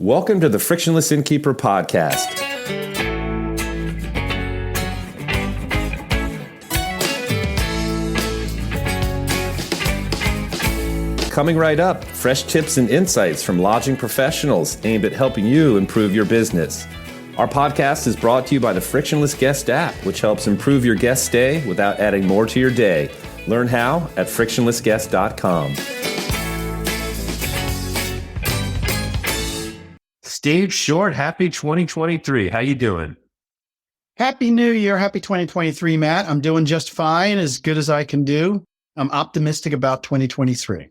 Welcome to the Frictionless Innkeeper podcast. Coming right up, fresh tips and insights from lodging professionals aimed at helping you improve your business. Our podcast is brought to you by the Frictionless Guest App, which helps improve your guest stay without adding more to your day. Learn how at frictionlessguest.com. Steve Short, happy 2023. How you doing? Happy New Year. Happy 2023, Matt. I'm doing just fine, as good as I can do. I'm optimistic about 2023.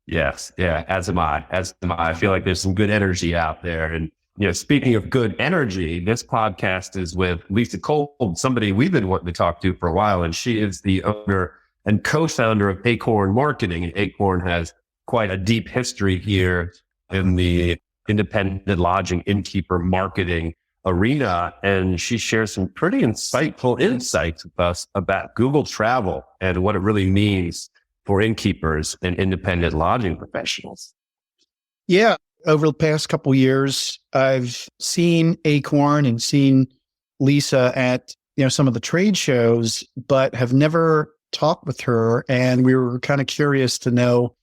Yes. Yeah. As am I. I feel like there's some good energy out there. And, speaking of good energy, this podcast is with Lisa Kolb, somebody we've been wanting to talk to for a while. And she is the owner and co-founder of Acorn Marketing. And Acorn has quite a deep history here in the independent lodging innkeeper marketing arena. And she shares some pretty insightful insights with us about Google Travel and what it really means for innkeepers and independent lodging professionals. Yeah. Over the past couple of years, I've seen Acorn and seen Lisa at, some of the trade shows, but have never talked with her. And we were kind of curious to know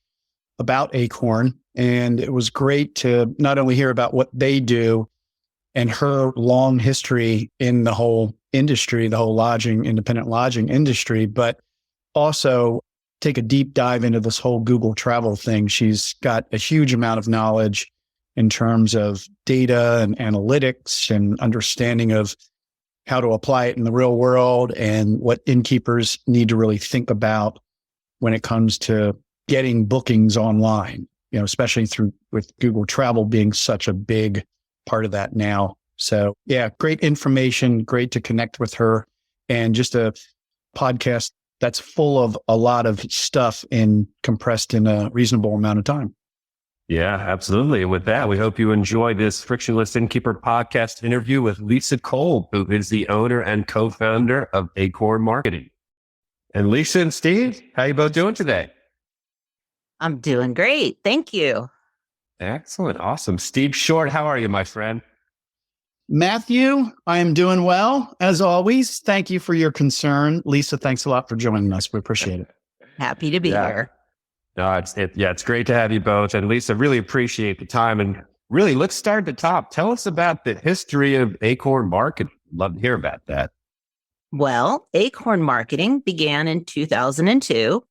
about Acorn. And it was great to not only hear about what they do and her long history in the whole industry, the whole independent lodging industry, but also take a deep dive into this whole Google Travel thing. She's got a huge amount of knowledge in terms of data and analytics and understanding of how to apply it in the real world and what innkeepers need to really think about when it comes to getting bookings online, especially with Google Travel being such a big part of that now. So yeah, great information, great to connect with her, and just a podcast that's full of a lot of stuff compressed in a reasonable amount of time. Yeah, absolutely. And with that, we hope you enjoy this Frictionless Innkeeper podcast interview with Lisa Kolb, who is the owner and co-founder of Acorn Marketing. And Lisa and Steve, how you both doing today? I'm doing great. Thank you. Excellent. Awesome. Steve Short, how are you, my friend? Matthew, I am doing well, as always. Thank you for your concern. Lisa, thanks a lot for joining us. We appreciate it. Happy to be here. No, it's great to have you both. And Lisa, really appreciate the time. And really, let's start at the top. Tell us about the history of Acorn Marketing. Love to hear about that. Well, Acorn Marketing began in 2002.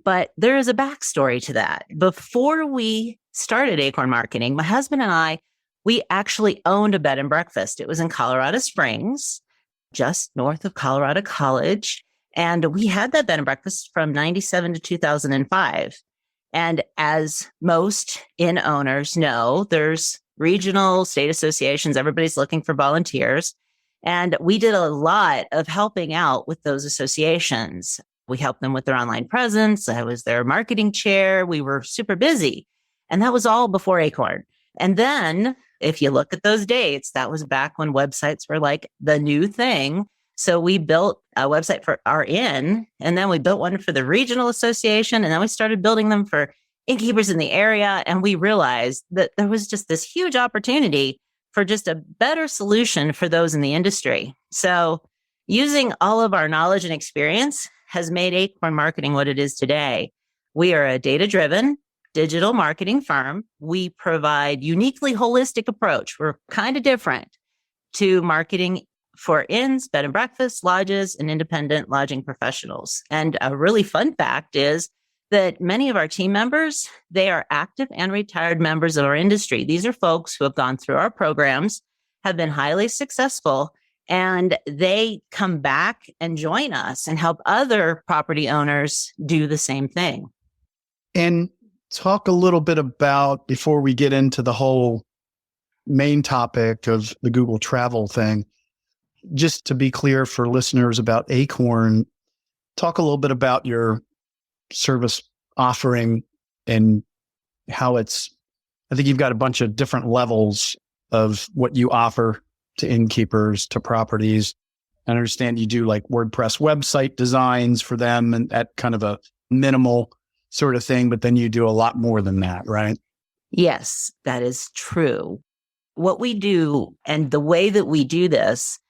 But there is a backstory to that. Before we started Acorn Marketing, my husband and I, we actually owned a bed and breakfast. It was in Colorado Springs, just north of Colorado College. And we had that bed and breakfast from 97 to 2005. And as most inn owners know, there's regional state associations. Everybody's looking for volunteers. And we did a lot of helping out with those associations. We helped them with their online presence. I was their marketing chair. We were super busy. And that was all before Acorn. And then if you look at those dates, that was back when websites were like the new thing. So we built a website for our inn, and then we built one for the regional association. And then we started building them for innkeepers in the area. And we realized that there was just this huge opportunity for just a better solution for those in the industry. So using all of our knowledge and experience has made Acorn Marketing what it is today. We are a data-driven digital marketing firm. We provide uniquely holistic approach. We're kind of different to marketing for inns, bed and breakfasts, lodges, and independent lodging professionals. And a really fun fact is that many of our team members, they are active and retired members of our industry. These are folks who have gone through our programs, have been highly successful, and they come back and join us and help other property owners do the same thing. And talk a little bit about, before we get into the whole main topic of the Google Travel thing, just to be clear for listeners about Acorn, talk a little bit about your service offering and how I think you've got a bunch of different levels of what you offer to innkeepers, to properties. I understand you do like WordPress website designs for them and at kind of a minimal sort of thing, but then you do a lot more than that, right? Yes, that is true. What we do and the way that we do this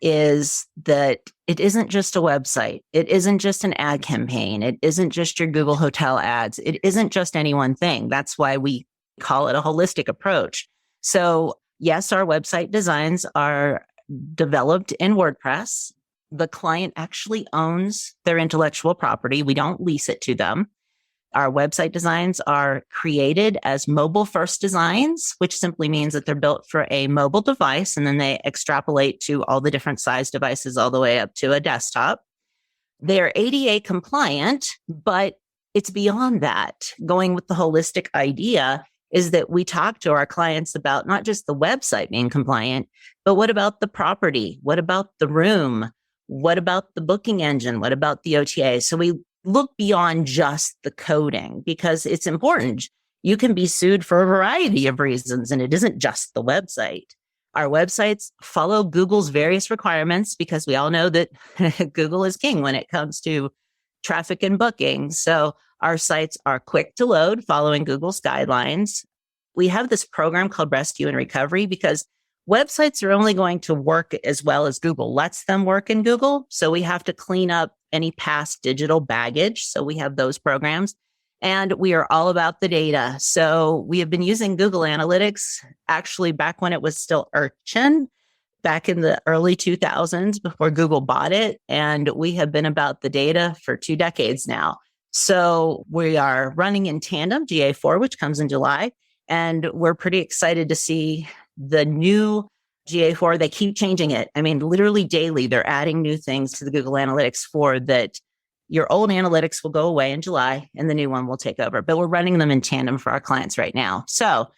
is that it isn't just a website. It isn't just an ad campaign. It isn't just your Google hotel ads. It isn't just any one thing. That's why we call it a holistic approach. So yes, our website designs are developed in WordPress. The client actually owns their intellectual property. We don't lease it to them. Our website designs are created as mobile first designs, which simply means that they're built for a mobile device and then they extrapolate to all the different size devices all the way up to a desktop. They're ADA compliant, but it's beyond that. Going with the holistic idea is that we talk to our clients about not just the website being compliant, but what about the property? What about the room? What about the booking engine? What about the OTA? So we look beyond just the coding because it's important. You can be sued for a variety of reasons, and it isn't just the website. Our websites follow Google's various requirements because we all know that Google is king when it comes to traffic and booking. So our sites are quick to load following Google's guidelines. We have this program called Rescue and Recovery because websites are only going to work as well as Google lets them work in Google. So we have to clean up any past digital baggage. So we have those programs and we are all about the data. So we have been using Google Analytics actually back when it was still Urchin, back in the early 2000s before Google bought it. And we have been about the data for 2 decades now. So we are running in tandem GA4, which comes in July. And we're pretty excited to see the new GA4. They keep changing it. I mean, literally daily, they're adding new things to the Google Analytics 4 that your old analytics will go away in July and the new one will take over. But we're running them in tandem for our clients right now. So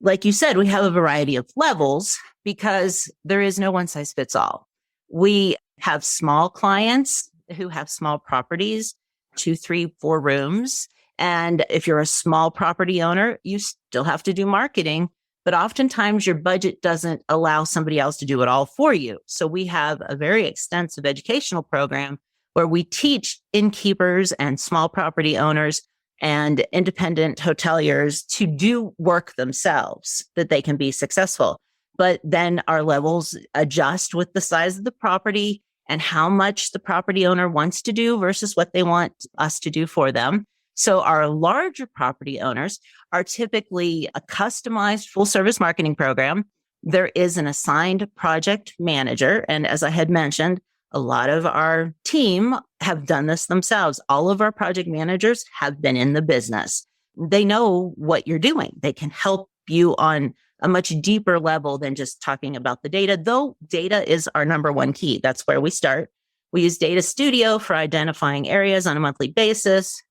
like you said, we have a variety of levels because there is no one size fits all. We have small clients who have small properties, 2, 3, 4 rooms. And if you're a small property owner, you still have to do marketing, but oftentimes your budget doesn't allow somebody else to do it all for you. So we have a very extensive educational program where we teach innkeepers and small property owners and independent hoteliers to do work themselves that they can be successful. But then our levels adjust with the size of the property and how much the property owner wants to do versus what they want us to do for them. So our larger property owners are typically a customized full service marketing program. There is an assigned project manager. And as I had mentioned, a lot of our team have done this themselves. All of our project managers have been in the business. They know what you're doing. They can help you on a much deeper level than just talking about the data, though data is our number one key. That's where we start. We use Data Studio for identifying areas on a monthly basis.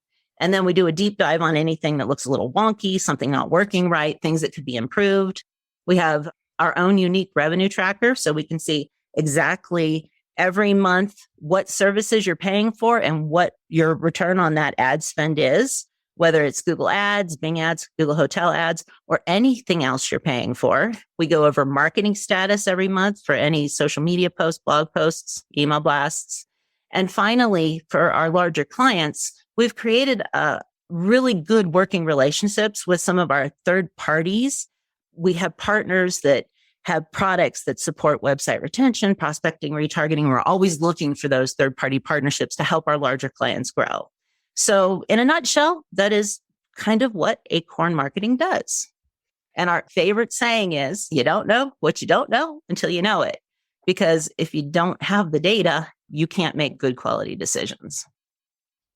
And then we do a deep dive on anything that looks a little wonky, something not working right, things that could be improved. We have our own unique revenue tracker, so we can see exactly every month what services you're paying for and what your return on that ad spend is, whether it's Google Ads, Bing Ads, Google Hotel Ads, or anything else you're paying for. We go over marketing status every month for any social media posts, blog posts, email blasts. And finally, for our larger clients, we've created really good working relationships with some of our third parties. We have partners that have products that support website retention, prospecting, retargeting. We're always looking for those third-party partnerships to help our larger clients grow. So in a nutshell, that is kind of what Acorn Marketing does. And our favorite saying is, you don't know what you don't know until you know it. Because if you don't have the data, you can't make good quality decisions.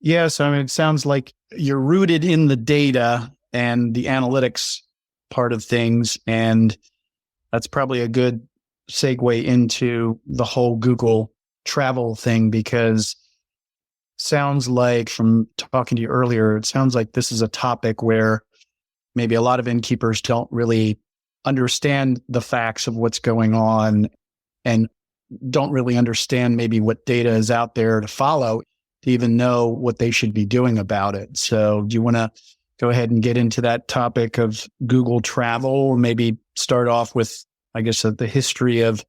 Yes, I mean, it sounds like you're rooted in the data and the analytics part of things. And that's probably a good segue into the whole Google travel thing, because sounds like from talking to you earlier, it sounds like this is a topic where maybe a lot of innkeepers don't really understand the facts of what's going on and don't really understand maybe what data is out there to follow to even know what they should be doing about it. So do you want to go ahead and get into that topic of Google travel? Maybe start off with, I guess, the history of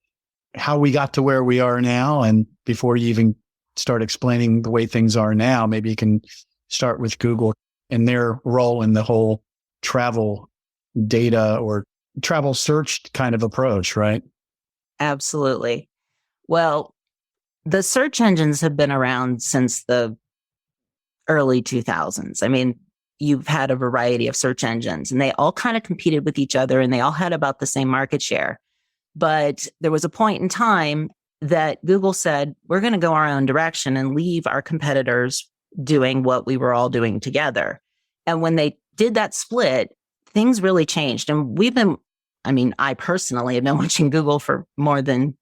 how we got to where we are now. And before you even start explaining the way things are now, maybe you can start with Google and their role in the whole travel data or travel search kind of approach, right? Absolutely. Well, the search engines have been around since the early 2000s. I mean, you've had a variety of search engines and they all kind of competed with each other and they all had about the same market share. But there was a point in time that Google said, we're going to go our own direction and leave our competitors doing what we were all doing together. And when they did that split, things really changed. And I personally have been watching Google for more than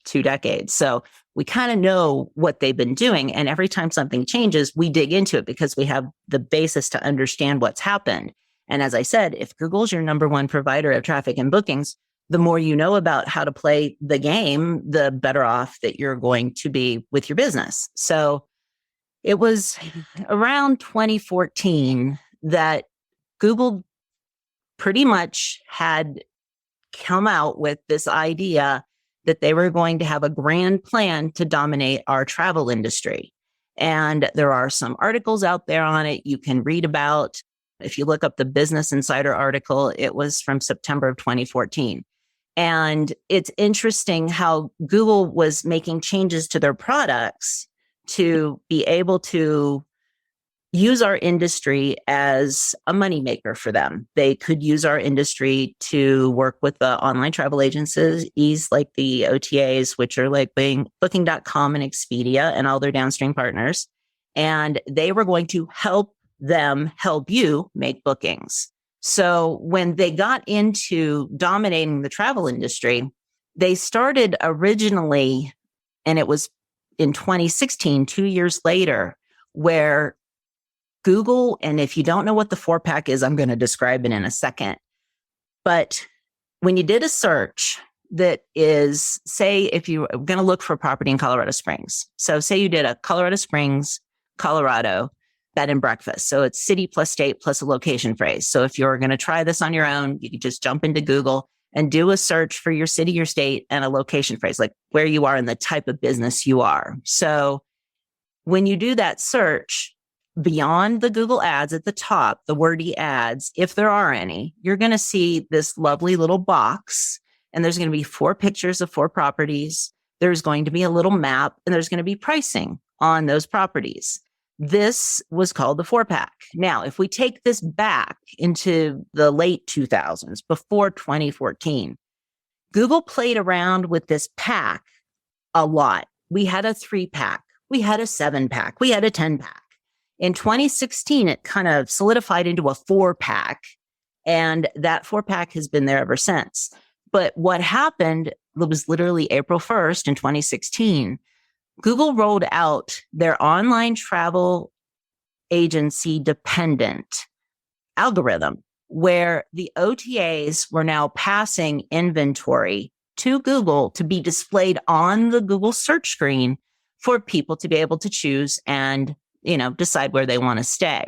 2 decades. So we kind of know what they've been doing. And every time something changes, we dig into it because we have the basis to understand what's happened. And as I said, if Google's your number one provider of traffic and bookings, the more you know about how to play the game, the better off that you're going to be with your business. So it was around 2014 that Google pretty much had come out with this idea that they were going to have a grand plan to dominate our travel industry. And there are some articles out there on it you can read about. If you look up the Business Insider article, it was from September of 2014. And it's interesting how Google was making changes to their products to be able to use our industry as a moneymaker for them. They could use our industry to work with the online travel agencies like the OTAs, which are like Booking.com and Expedia and all their downstream partners. And they were going to help them help you make bookings. So when they got into dominating the travel industry, they started originally, and it was in 2016, 2 years later, where Google, and if you don't know what the 4-pack is, I'm going to describe it in a second. But when you did a search that is, say, if you're going to look for property in Colorado Springs. So say you did a Colorado Springs, Colorado bed and breakfast. So it's city plus state plus a location phrase. So if you're going to try this on your own, you can just jump into Google and do a search for your city, your state, and a location phrase, like where you are and the type of business you are. So when you do that search, beyond the Google ads at the top, the wordy ads, if there are any, you're going to see this lovely little box, and there's going to be 4 pictures of 4 properties. There's going to be a little map, and there's going to be pricing on those properties. This was called the 4-pack. Now, if we take this back into the late 2000s, before 2014, Google played around with this pack a lot. We had a 3-pack. We had a 7-pack. We had a 10-pack. In 2016, it kind of solidified into a 4-pack, and that 4-pack has been there ever since. But what happened, it was literally April 1st in 2016, Google rolled out their online travel agency dependent algorithm where the OTAs were now passing inventory to Google to be displayed on the Google search screen for people to be able to choose and decide where they want to stay.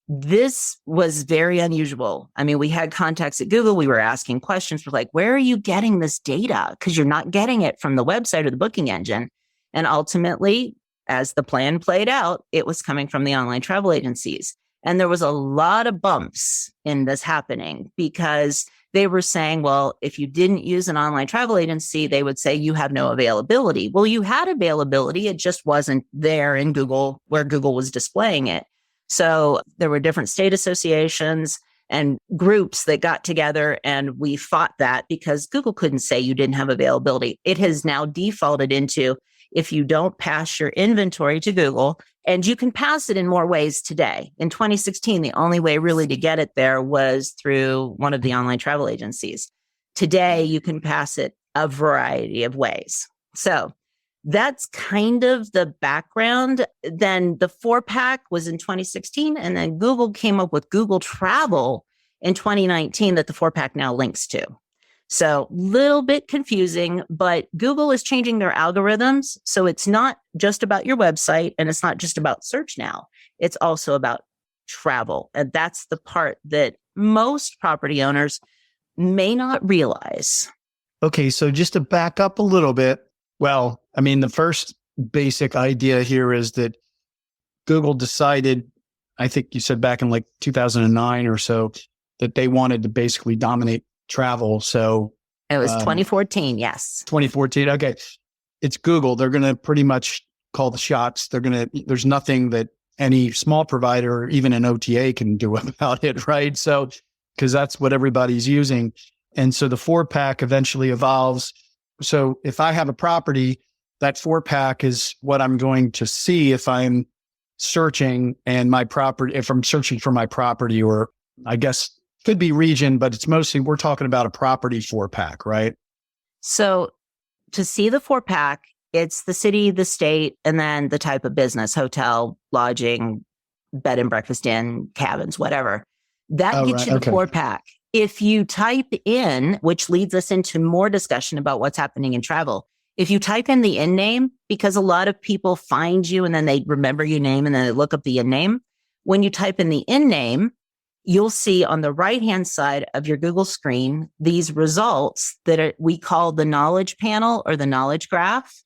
This was very unusual. I mean, we had contacts at Google. We were asking questions. We're like, where are you getting this data? Because you're not getting it from the website or the booking engine. And ultimately, as the plan played out, it was coming from the online travel agencies. And there was a lot of bumps in this happening because they were saying, well, if you didn't use an online travel agency, they would say you have no availability. Well, you had availability. It just wasn't there in Google where Google was displaying it. So there were different state associations and groups that got together, and we fought that because Google couldn't say you didn't have availability. It has now defaulted into if you don't pass your inventory to Google, and you can pass it in more ways today. In 2016, the only way really to get it there was through one of the online travel agencies. Today, you can pass it a variety of ways. So that's kind of the background. Then the 4-pack was in 2016, and then Google came up with Google Travel in 2019 that the 4-pack now links to. So little bit confusing, but Google is changing their algorithms. So it's not just about your website and it's not just about search now. It's also about travel. And that's the part that most property owners may not realize. Okay, so just to back up a little bit, well, I mean, the first basic idea here is that Google decided, I think you said back in like 2009 or so, that they wanted to basically dominate travel. So It was 2014. Yes. 2014. Okay. It's Google. They're going to pretty much call the shots. There's nothing that any small provider or even an OTA can do about it. Right. So, because that's what everybody's using. And so the 4-pack eventually evolves. So if I have a property, that 4-pack is what I'm going to see if I'm searching if I'm searching for my property, or I guess could be region, but it's mostly, we're talking about a property 4-pack, right? So to see the 4-pack, it's the city, the state, and then the type of business: hotel, lodging, bed and breakfast inn, cabins, whatever. That gets you the 4-pack. If you type in, which leads us into more discussion about what's happening in travel. If you type in the inn name, because a lot of people find you and then they remember your name and then they look up the inn name. When you type in the inn name, you'll see on the right-hand side of your Google screen, these results that we call the knowledge panel or the knowledge graph.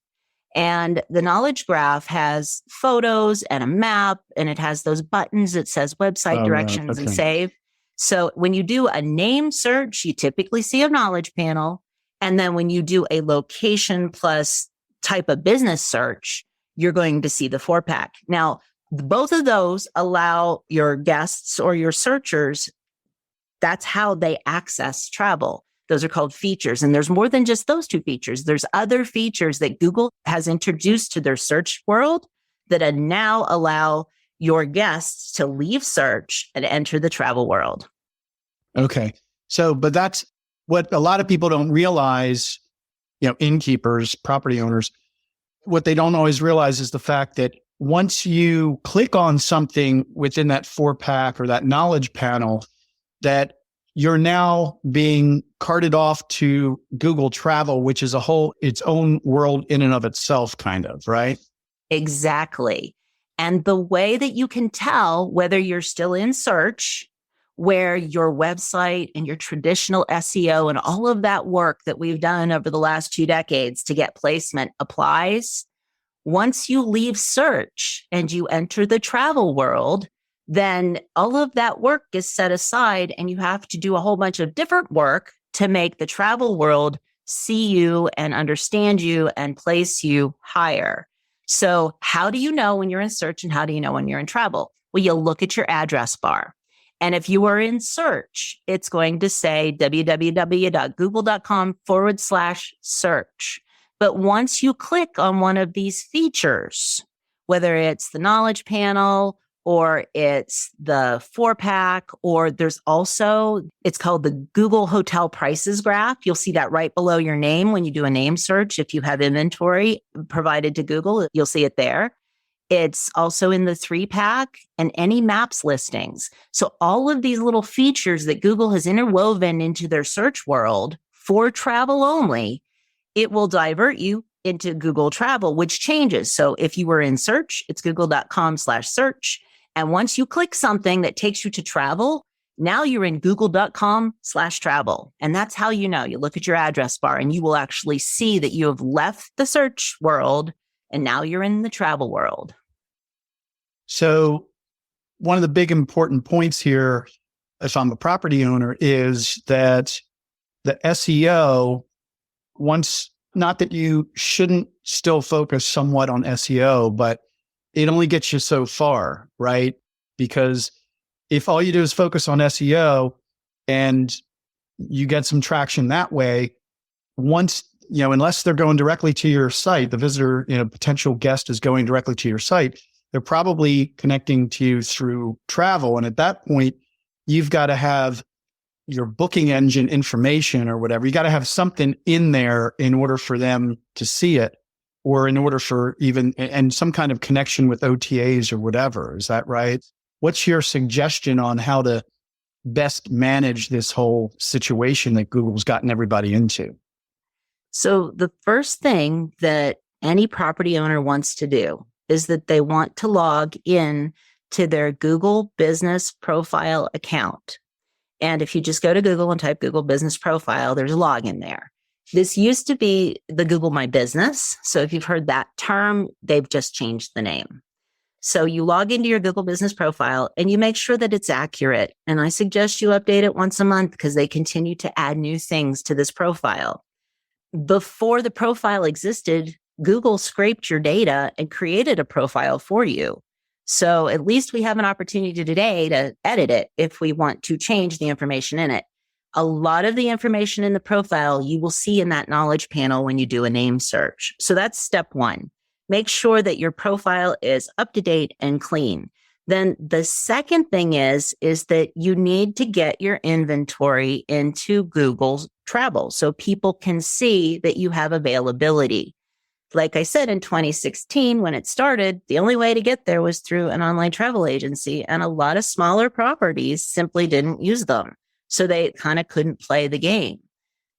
And the knowledge graph has photos and a map, and it has those buttons that says website directions and save. So when you do a name search, you typically see a knowledge panel. And then when you do a location plus type of business search, you're going to see the 4-pack. Now, both of those allow your guests or your searchers, that's how they access travel. Those are called features. And there's more than just those two features. There's other features that Google has introduced to their search world that now allow your guests to leave search and enter the travel world. Okay. So, but that's what a lot of people don't realize, innkeepers, property owners, what they don't always realize is the fact that once you click on something within that 4-pack or that knowledge panel, that you're now being carted off to Google Travel, which is its own world in and of itself, kind of, right? Exactly. And the way that you can tell whether you're still in search, where your website and your traditional SEO and all of that work that we've done over the last 2 decades to get placement applies. Once you leave search and you enter the travel world, then all of that work is set aside and you have to do a whole bunch of different work to make the travel world see you and understand you and place you higher. So how do you know when you're in search and how do you know when you're in travel? Well, you'll look at your address bar. And if you are in search, it's going to say www.google.com/search. But once you click on one of these features, whether it's the knowledge panel or it's the 4-pack, or there's also, it's called the Google Hotel Prices Graph. You'll see that right below your name when you do a name search. If you have inventory provided to Google, you'll see it there. It's also in the 3-pack and any maps listings. So all of these little features that Google has interwoven into their search world for travel only, it will divert you into Google Travel, which changes. So if you were in search, it's google.com/search. And once you click something that takes you to travel, now you're in google.com/travel. And that's how you know. You look at your address bar and you will actually see that you have left the search world and now you're in the travel world. So one of the big important points here, if I'm a property owner, is that the SEO, not that you shouldn't still focus somewhat on SEO, but it only gets you so far, right? Because if all you do is focus on SEO and you get some traction that way, unless they're going directly to your site, the visitor, potential guest is going directly to your site, they're probably connecting to you through travel. And at that point, you've got to have your booking engine information or whatever. You got to have something in there in order for them to see it, or in order for and some kind of connection with OTAs or whatever. Is that right? What's your suggestion on how to best manage this whole situation that Google's gotten everybody into? So the first thing that any property owner wants to do is that they want to log in to their Google Business Profile account. And if you just go to Google and type Google Business Profile, there's a login there. This used to be the Google My Business. So if you've heard that term, they've just changed the name. So you log into your Google business profile and you make sure that it's accurate. And I suggest you update it once a month because they continue to add new things to this profile. Before the profile existed, Google scraped your data and created a profile for you. So at least we have an opportunity today to edit it if we want to change the information in it. A lot of the information in the profile you will see in that knowledge panel when you do a name search. So that's step one. Make sure that your profile is up to date and clean. Then the second thing is that you need to get your inventory into Google's travel so people can see that you have availability. Like I said, in 2016, when it started, the only way to get there was through an online travel agency, and a lot of smaller properties simply didn't use them. So they kind of couldn't play the game.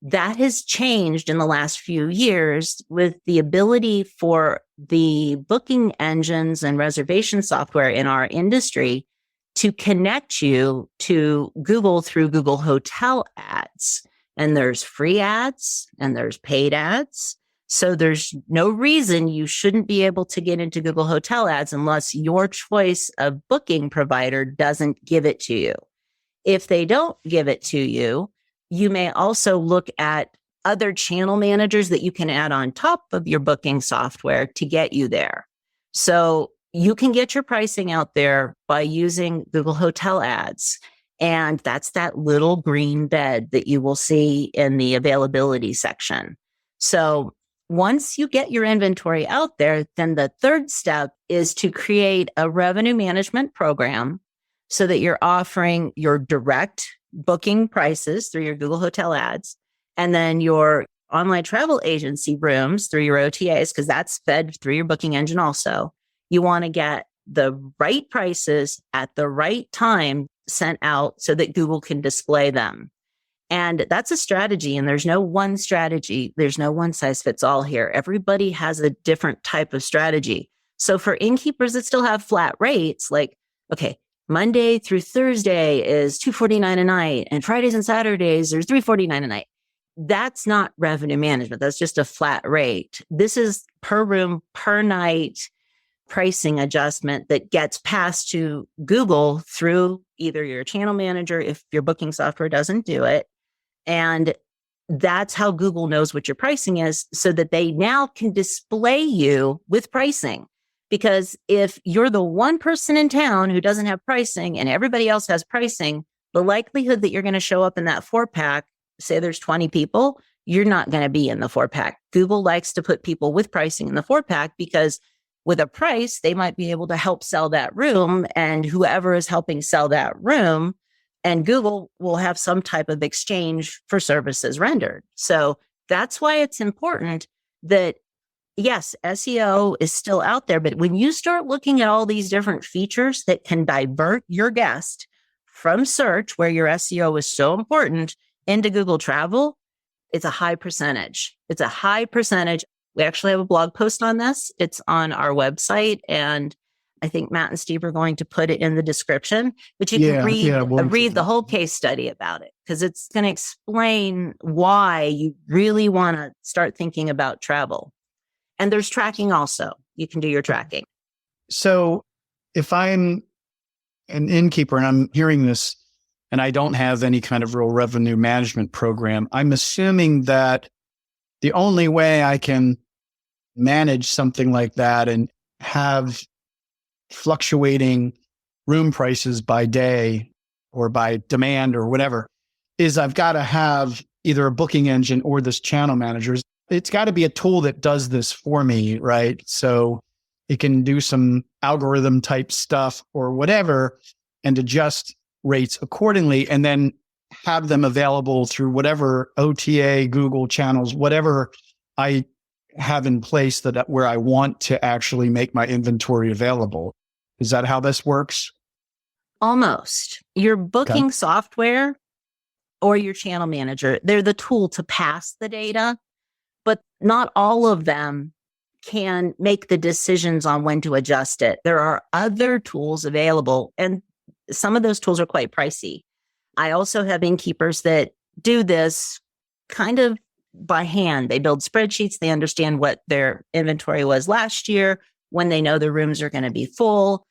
That has changed in the last few years with the ability for the booking engines and reservation software in our industry to connect you to Google through Google Hotel ads. And there's free ads and there's paid ads. So there's no reason you shouldn't be able to get into Google Hotel ads unless your choice of booking provider doesn't give it to you. If they don't give it to you, you may also look at other channel managers that you can add on top of your booking software to get you there. So you can get your pricing out there by using Google Hotel ads. And that's that little green bed that you will see in the availability section. So once you get your inventory out there, then the third step is to create a revenue management program so that you're offering your direct booking prices through your Google Hotel ads, and then your online travel agency rooms through your OTAs, because that's fed through your booking engine also. You want to get the right prices at the right time sent out so that Google can display them. And that's a strategy, and there's no one strategy. There's no one size fits all here. Everybody has a different type of strategy. So for innkeepers that still have flat rates, like, okay, Monday through Thursday is $249 a night, and Fridays and Saturdays there's $349 a night. That's not revenue management. That's just a flat rate. This is per room, per night pricing adjustment that gets passed to Google through either your channel manager if your booking software doesn't do it. And that's how Google knows what your pricing is so that they now can display you with pricing. Because if you're the one person in town who doesn't have pricing and everybody else has pricing, the likelihood that you're going to show up in that 4-pack, say there's 20 people, you're not going to be in the 4-pack. Google likes to put people with pricing in the 4-pack because with a price, they might be able to help sell that room, and whoever is helping sell that room, and Google will have some type of exchange for services rendered. So that's why it's important that yes, SEO is still out there, but when you start looking at all these different features that can divert your guest from search, where your SEO is so important, into Google Travel, it's a high percentage. It's a high percentage. We actually have a blog post on this. It's on our website, and I think Matt and Steve are going to put it in the description, but you can read the whole case study about it because it's going to explain why you really want to start thinking about travel. And there's tracking also. You can do your tracking. So if I'm an innkeeper and I'm hearing this and I don't have any kind of real revenue management program, I'm assuming that the only way I can manage something like that and have fluctuating room prices by day or by demand or whatever is I've got to have either a booking engine or this channel manager. It's got to be a tool that does this for me, right? So it can do some algorithm type stuff or whatever and adjust rates accordingly, and then have them available through whatever OTA, Google channels, whatever I have in place that where I want to actually make my inventory available. Is that how this works? Almost. Your booking software or your channel manager, they're the tool to pass the data, but not all of them can make the decisions on when to adjust it. There are other tools available, and some of those tools are quite pricey. I also have innkeepers that do this kind of by hand. They build spreadsheets. They understand what their inventory was last year, when they know the rooms are going to be full.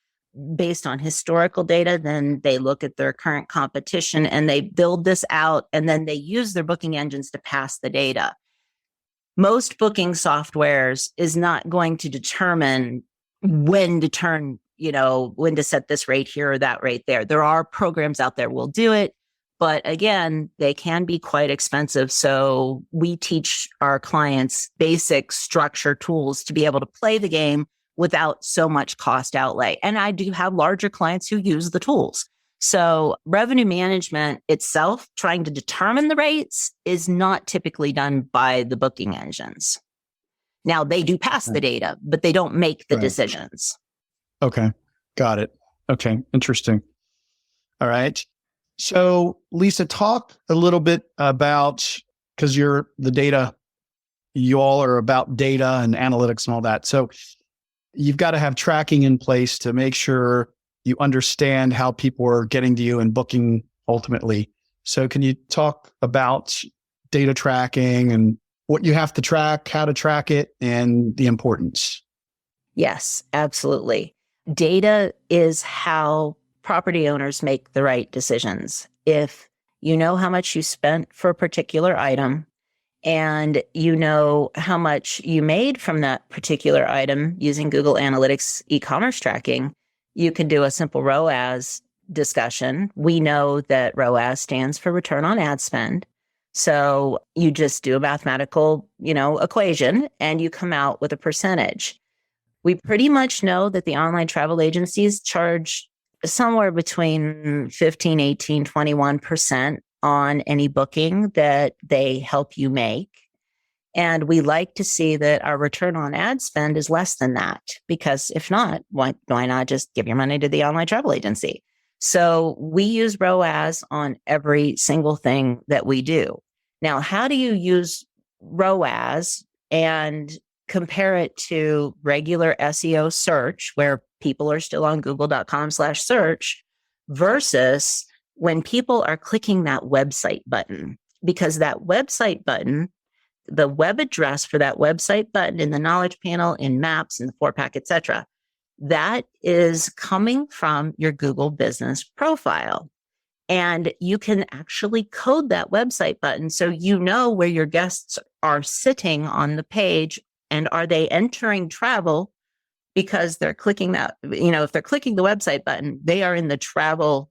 Based on historical data, then they look at their current competition and they build this out, and then they use their booking engines to pass the data. Most booking softwares is not going to determine when to turn, when to set this rate here or that rate there. There are programs out there will do it, but again, they can be quite expensive. So we teach our clients basic structure tools to be able to play the game without so much cost outlay. And I do have larger clients who use the tools. So revenue management itself, trying to determine the rates, is not typically done by the booking engines. Now, they do pass the data, but they don't make the decisions. Okay. Got it. Okay. Interesting. All right. So Lisa, talk a little bit about, because you're the data, you all are about data and analytics and all that. So you've got to have tracking in place to make sure you understand how people are getting to you and booking ultimately. So can you talk about data tracking and what you have to track, how to track it, and the importance? Yes, absolutely. Data is how property owners make the right decisions. If you know how much you spent for a particular item, and you know how much you made from that particular item using Google Analytics e-commerce tracking, you can do a simple ROAS discussion. We know that ROAS stands for return on ad spend. So you just do a mathematical, equation, and you come out with a percentage. We pretty much know that the online travel agencies charge somewhere between 15, 18, 21% on any booking that they help you make. And we like to see that our return on ad spend is less than that, because if not, why not just give your money to the online travel agency? So we use ROAS on every single thing that we do. Now, how do you use ROAS and compare it to regular SEO search, where people are still on google.com/search, versus when people are clicking that website button? Because that website button, the web address for that website button in the knowledge panel, in maps, in the 4-pack, etc., that is coming from your Google business profile. And you can actually code that website button so you know where your guests are sitting on the page, and are they entering travel because they're clicking that, if they're clicking the website button, they are in the travel,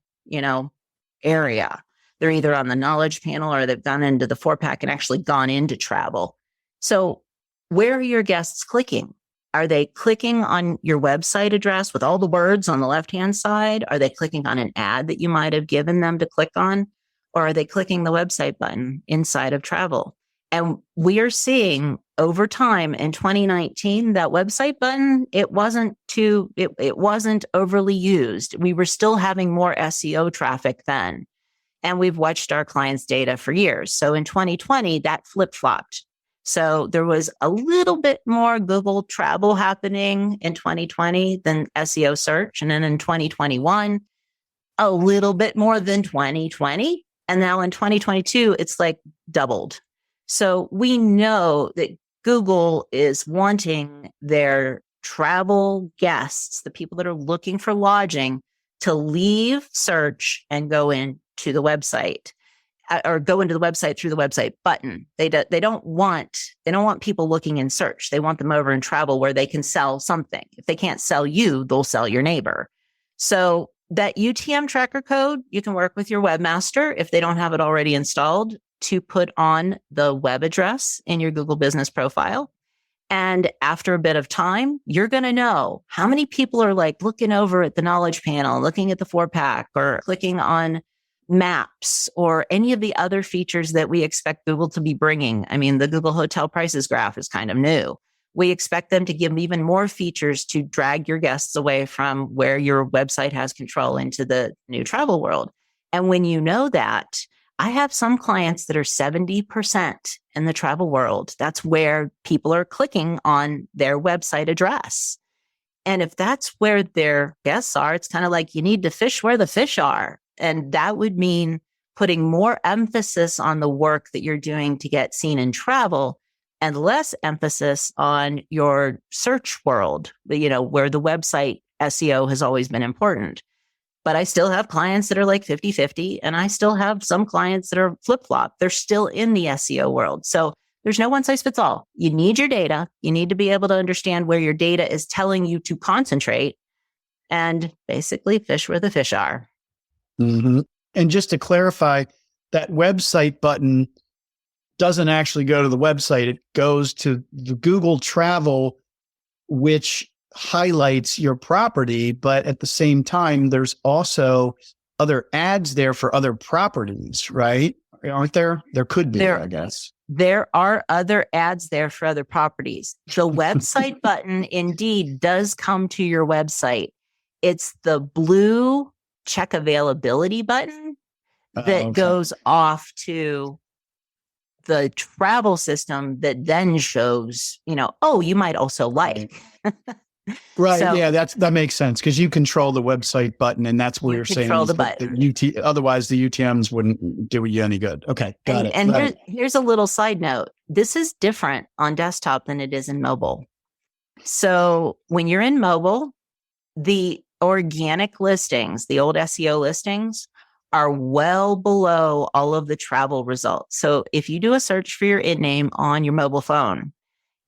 area. They're either on the knowledge panel or they've gone into the 4-pack and actually gone into travel. So where are your guests clicking? Are they clicking on your website address with all the words on the left-hand side? Are they clicking on an ad that you might have given them to click on? Or are they clicking the website button inside of travel? And we are seeing over time in 2019, that website button, it wasn't overly used. We were still having more SEO traffic then. And we've watched our clients' data for years. So in 2020, that flip-flopped. So there was a little bit more Google travel happening in 2020 than SEO search. And then in 2021, a little bit more than 2020. And now in 2022, it's like doubled. So we know that Google is wanting their travel guests, the people that are looking for lodging, to leave search and go into the website, or go into the website through the website button. They don't want people looking in search. They want them over in travel where they can sell something. If they can't sell you, they'll sell your neighbor. So that UTM tracker code, you can work with your webmaster if they don't have it already installed, to put on the web address in your Google business profile. And after a bit of time, you're going to know how many people are like looking over at the knowledge panel, looking at the 4-pack, or clicking on maps, or any of the other features that we expect Google to be bringing. I mean, the Google hotel prices graph is kind of new. We expect them to give even more features to drag your guests away from where your website has control into the new travel world. And when you know that, I have some clients that are 70% in the travel world. That's where people are clicking on their website address. And if that's where their guests are, it's kind of like you need to fish where the fish are. And that would mean putting more emphasis on the work that you're doing to get seen in travel, and less emphasis on your search world, where the website SEO has always been important. But I still have clients that are like 50-50, and I still have some clients that are flip-flop. They're still in the SEO world. So there's no one size fits all. You need your data. You need to be able to understand where your data is telling you to concentrate and basically fish where the fish are. Mm-hmm. And just to clarify, that website button doesn't actually go to the website. It goes to the Google Travel, which highlights your property. But at the same time, there's also other ads there for other properties, right? Aren't there? There could be, I guess. There are other ads there for other properties. The website button indeed does come to your website. It's the blue check availability button that goes off to the travel system that then shows, oh, you might also like. Right. So, yeah, that makes sense because you control the website button, and that's what you're saying. Control the button. Otherwise, the UTMs wouldn't do you any good. Okay, got it. And here's a little side note. This is different on desktop than it is in mobile. So when you're in mobile, the organic listings, the old SEO listings, are well below all of the travel results. So if you do a search for your in name on your mobile phone,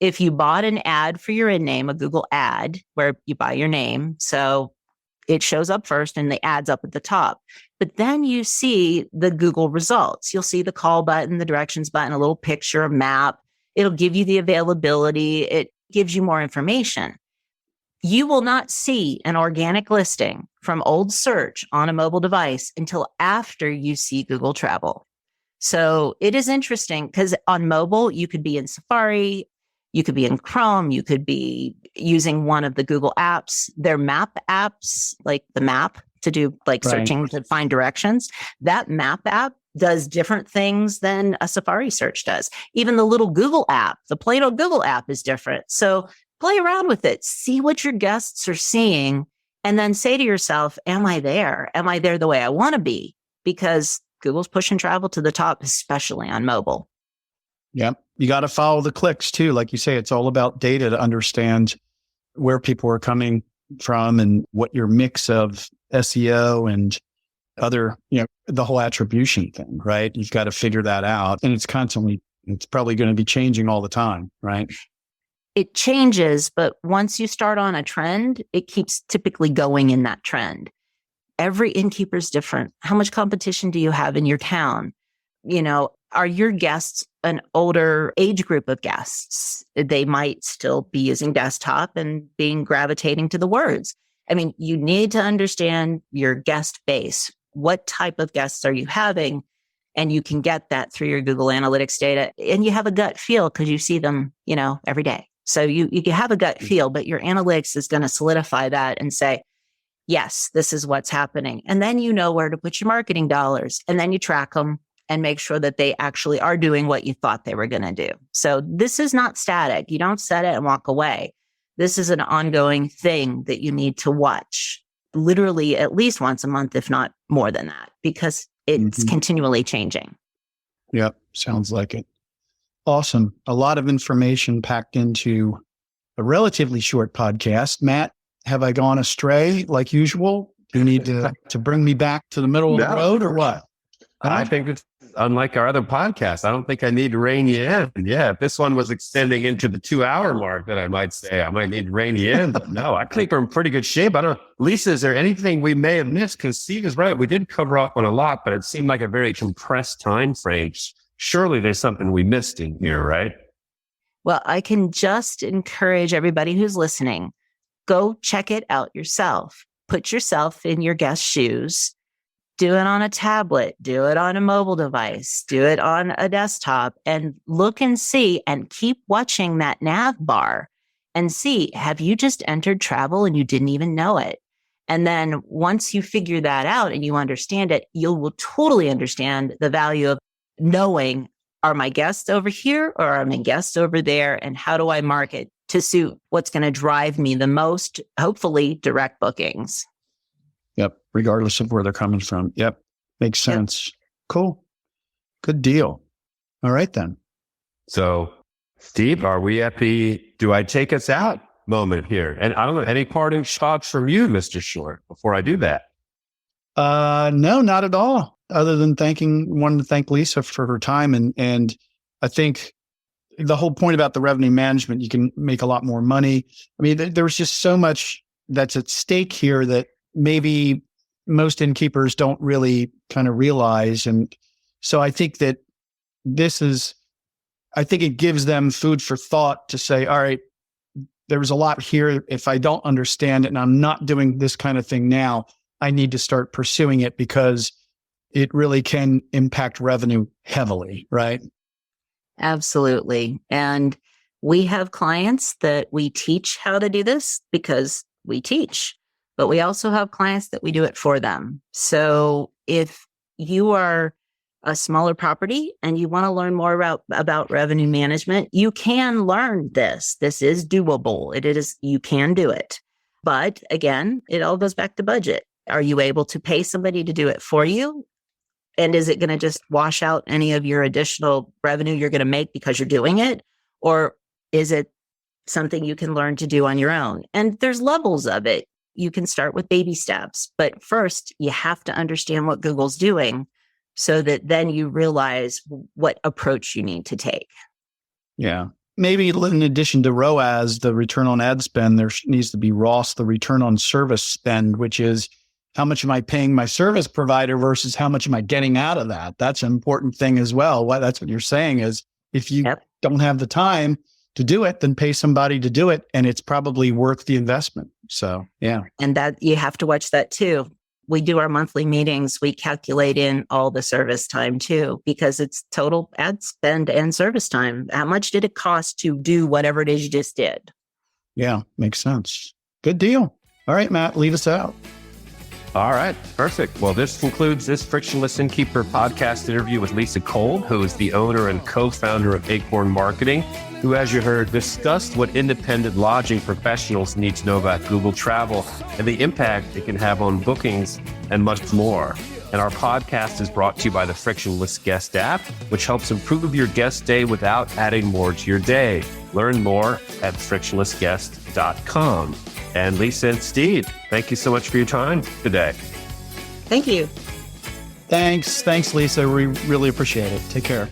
if you bought an ad for your in name, a Google ad where you buy your name, so it shows up first and the ad's up at the top. But then you see the Google results. You'll see the call button, the directions button, a little picture, a map. It'll give you the availability. It gives you more information. You will not see an organic listing from old search on a mobile device until after you see Google Travel. So it is interesting because on mobile, you could be in Safari, you could be in Chrome, you could be using one of the Google apps, their map apps, like the map to do searching to find directions. That map app does different things than a Safari search does. Even the little Google app, the plain old Google app is different. So play around with it, see what your guests are seeing, and then say to yourself, am I there? Am I there the way I want to be? Because Google's pushing travel to the top, especially on mobile. Yep. You got to follow the clicks too. Like you say, it's all about data to understand where people are coming from and what your mix of SEO and other, the whole attribution thing, right? You've got to figure that out. And it's probably going to be changing all the time, right? It changes, but once you start on a trend, it keeps typically going in that trend. Every innkeeper is different. How much competition do you have in your town? Are your guests an older age group of guests? They might still be using desktop and gravitating to the words. I mean, you need to understand your guest base. What type of guests are you having? And you can get that through your Google Analytics data. And you have a gut feel because you see them, every day. So you can have a gut feel, but your analytics is going to solidify that and say, yes, this is what's happening. And then you know where to put your marketing dollars. And then you track them and make sure that they actually are doing what you thought they were going to do. So this is not static. You don't set it and walk away. This is an ongoing thing that you need to watch literally at least once a month, if not more than that, because it's continually changing. Yep. Sounds like it. Awesome. A lot of information packed into a relatively short podcast. Matt, have I gone astray like usual? Do you need to bring me back to the middle of the road or what? I think it's unlike our other podcasts. I don't think I need to rein you in. Yeah, if this one was extending into the 2-hour mark, then I might say I might need to rein you in. But no, I think we're in pretty good shape. I don't know. Lisa, is there anything we may have missed? Because Steve is right. We did cover up on a lot, but it seemed like a very compressed time frame. Surely there's something we missed in here, right? Well, I can just encourage everybody who's listening, go check it out yourself. Put yourself in your guest's shoes. Do it on a tablet, do it on a mobile device, do it on a desktop, and look and see and keep watching that nav bar and see, have you just entered travel and you didn't even know it? And then once you figure that out and you understand it, you will totally understand the value of knowing, are my guests over here or are my guests over there? And how do I market to suit what's going to drive me the most, hopefully, direct bookings? Yep. Regardless of where they're coming from. Yep. Makes sense. Yep. Cool. Good deal. All right, then. So Steve, are we at the do I take us out moment here? And I don't know, any parting shots from you, Mr. Short, before I do that? No, not at all. Other than wanting to thank Lisa for her time. And I think the whole point about the revenue management, you can make a lot more money. I mean, there's just so much that's at stake here that maybe most innkeepers don't really kind of realize. And so I think that I think it gives them food for thought to say, all right, there's a lot here. If I don't understand it and I'm not doing this kind of thing now, I need to start pursuing it because it really can impact revenue heavily, right? Absolutely. And we have clients that we teach how to do this because we teach, but we also have clients that we do it for them. So if you are a smaller property and you want to learn more about revenue management, you can learn this. This is doable. You can do it. But again, it all goes back to budget. Are you able to pay somebody to do it for you? And is it going to just wash out any of your additional revenue you're going to make because you're doing it? Or is it something you can learn to do on your own? And there's levels of it. You can start with baby steps. But first, you have to understand what Google's doing so that then you realize what approach you need to take. Yeah. Maybe in addition to ROAS, the return on ad spend, there needs to be ROS, the return on service spend, which is how much am I paying my service provider versus how much am I getting out of that? That's an important thing as well. That's what you're saying is if you don't have the time to do it, then pay somebody to do it. And it's probably worth the investment. So, yeah. And that you have to watch that too. We do our monthly meetings. We calculate in all the service time too, because it's total ad spend and service time. How much did it cost to do whatever it is you just did? Yeah, makes sense. Good deal. All right, Matt, leave us out. All right, perfect. Well, this concludes this Frictionless Innkeeper podcast interview with Lisa Kolb, who is the owner and co-founder of Acorn Marketing, who, as you heard, discussed what independent lodging professionals need to know about Google Travel and the impact it can have on bookings and much more. And our podcast is brought to you by the Frictionless Guest App, which helps improve your guest day without adding more to your day. Learn more at frictionlessguest.com. And Lisa and Steve, thank you so much for your time today. Thank you. Thanks, Lisa. We really appreciate it. Take care.